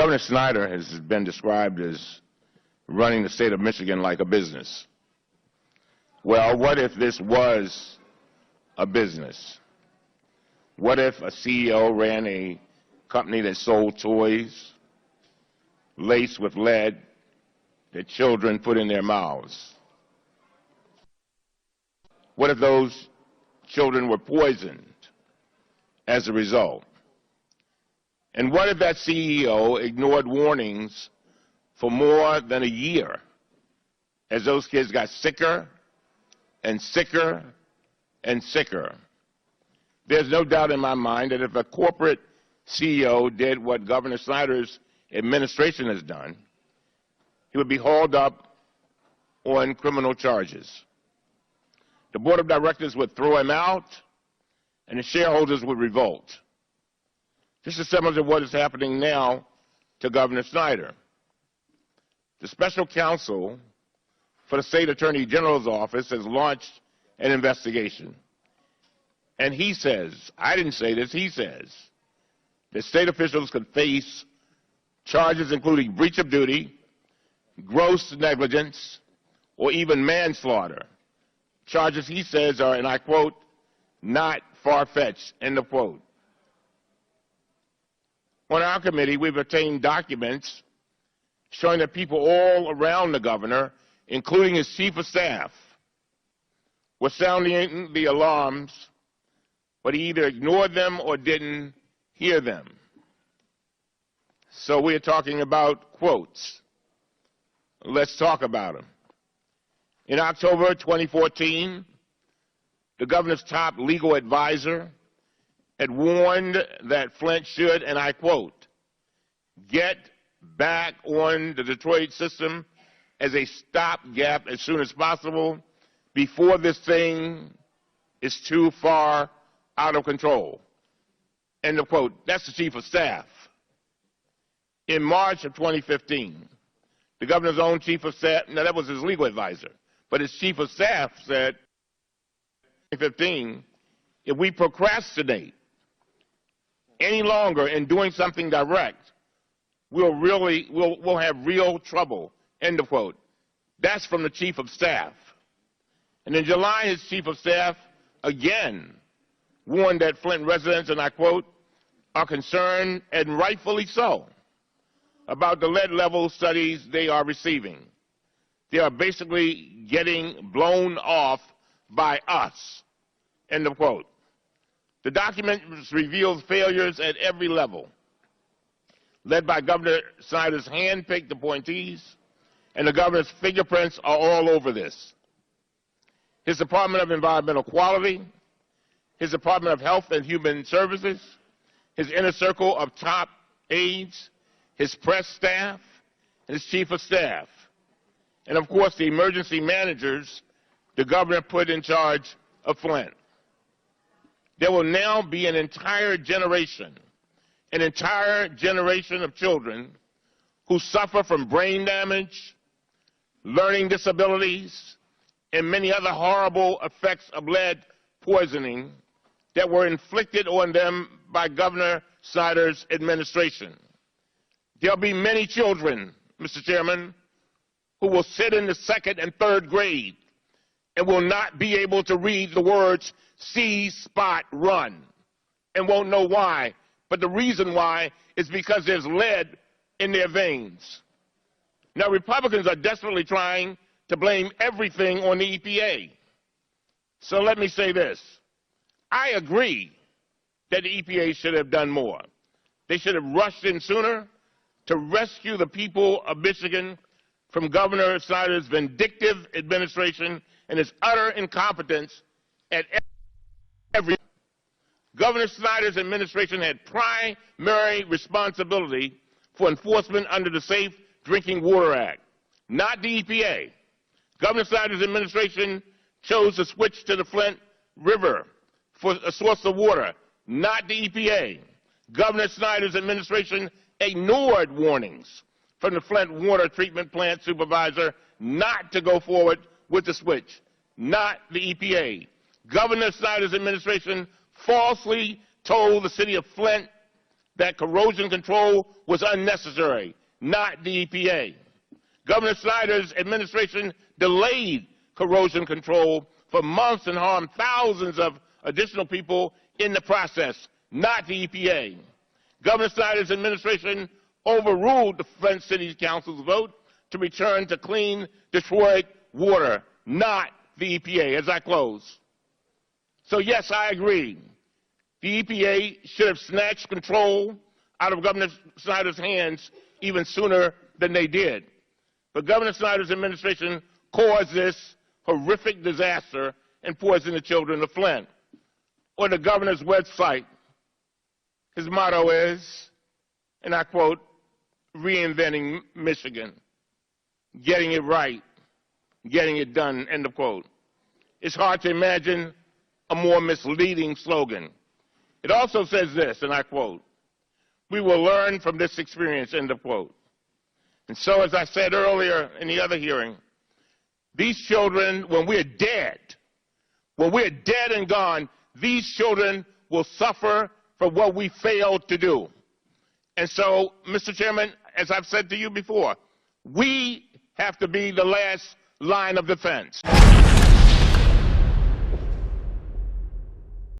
Governor Snyder has been described as running the state of Michigan like a business. Well, what if this was a business? What if a CEO ran a company that sold toys laced with lead that children put in their mouths? What if those children were poisoned as a result? And what if that CEO ignored warnings for more than a year as those kids got sicker and sicker and sicker? There's no doubt in my mind that if a corporate CEO did what Governor Snyder's administration has done, he would be hauled up on criminal charges. The board of directors would throw him out, and the shareholders would revolt. This is similar to what is happening now to Governor Snyder. The special counsel for the state attorney general's office has launched an investigation. And he says, I didn't say this, he says, that state officials could face charges including breach of duty, gross negligence, or even manslaughter. Charges, he says, are, and I quote, not far-fetched, end of quote. On our committee, we've obtained documents showing that people all around the governor, including his chief of staff, were sounding the alarms, but he either ignored them or didn't hear them. So we're talking about quotes. Let's talk about them. In October 2014, the governor's top legal advisor had warned that Flint should, and I quote, get back on the Detroit system as a stopgap as soon as possible before this thing is too far out of control. End of quote. That's the chief of staff. In March of 2015, the governor's own chief of staff, now that was his legal advisor, but his chief of staff said, in 2015, if we procrastinate any longer in doing something direct, we'll have real trouble, end of quote. That's from the chief of staff. And in July, his chief of staff again warned that Flint residents, and I quote, are concerned, and rightfully so, about the lead level studies they are receiving. They are basically getting blown off by us, end of quote. The document reveals failures at every level, led by Governor Snyder's hand-picked appointees, and the governor's fingerprints are all over this. His Department of Environmental Quality, his Department of Health and Human Services, his inner circle of top aides, his press staff, and his chief of staff, and of course the emergency managers the governor put in charge of Flint. There will now be an entire generation of children who suffer from brain damage, learning disabilities, and many other horrible effects of lead poisoning that were inflicted on them by Governor Snyder's administration. There'll be many children, Mr. Chairman, who will sit in the second and third grade and will not be able to read the words "see, spot, run," and won't know why. But the reason why is because there's lead in their veins. Now, Republicans are desperately trying to blame everything on the EPA. So let me say this. I agree that the EPA should have done more. They should have rushed in sooner to rescue the people of Michigan from Governor Snyder's vindictive administration and his utter incompetence at every level. Governor Snyder's administration had primary responsibility for enforcement under the Safe Drinking Water Act, not the EPA. Governor Snyder's administration chose to switch to the Flint River for a source of water, not the EPA. Governor Snyder's administration ignored warnings from the Flint water treatment plant supervisor not to go forward with the switch, not the EPA. Governor Snyder's administration falsely told the city of Flint that corrosion control was unnecessary, not the EPA. Governor Snyder's administration delayed corrosion control for months and harmed thousands of additional people in the process, not the EPA. Governor Snyder's administration overruled the Flint City Council's vote to return to clean Detroit water, not the EPA. As I close. So yes, I agree. The EPA should have snatched control out of Governor Snyder's hands even sooner than they did. But Governor Snyder's administration caused this horrific disaster and poisoned the children of Flint. On the governor's website, his motto is, and I quote, reinventing Michigan, getting it right, getting it done, end of quote. It's hard to imagine a more misleading slogan. It also says this, and I quote, we will learn from this experience, end of quote. And so, as I said earlier in the other hearing, these children, when we're dead and gone, these children will suffer for what we failed to do. And so, Mr. Chairman, as I've said to you before, we have to be the last line of defense.